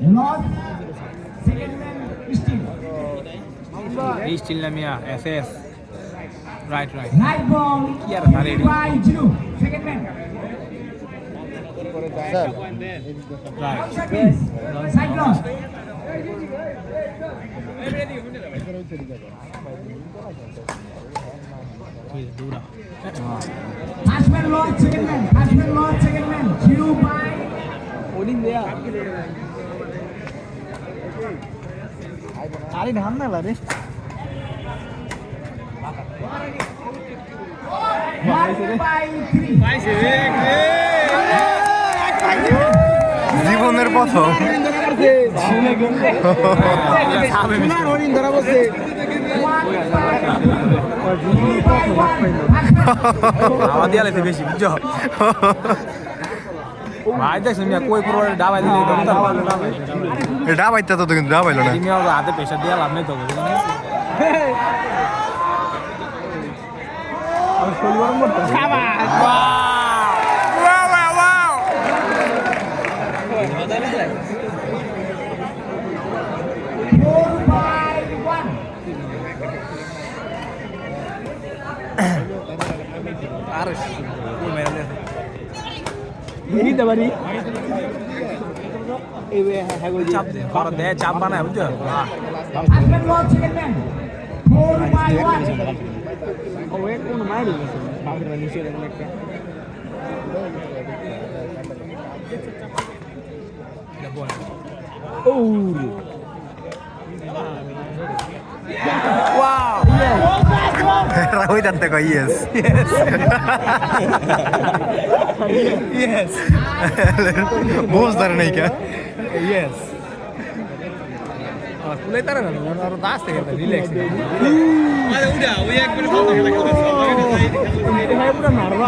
Lost. Second man, Steel. Steel Lamia, FS. Right. Right ball. Here, ready. By Jinu. Second man. Right. Side lost. First man lost. Second man. First man lost. Second man. Jinu by. আরে ধান না রে One by three. জীবনের প্রথম আমার দিয়ে লাগছে বেশি বুঝছো ভাই দেখছো মিয়া কই পুরো ডাবাই দিলে ডাবাইতে তো কিন্তু ডাবাইলো না তুমি হাতে প্রেশার দিয়ে লাভ নেই তো Four by one. চাপ বানায় বুঝছো First man lost. Second man. Four by one. ওই দাঁতে কই ইয়েস Yes. বুঝ ধরে নাই কে Yes. Kulay tara na, naro taas থেকে রিল্যাক্স আরে উড়া ওই একবার ভালো লাগে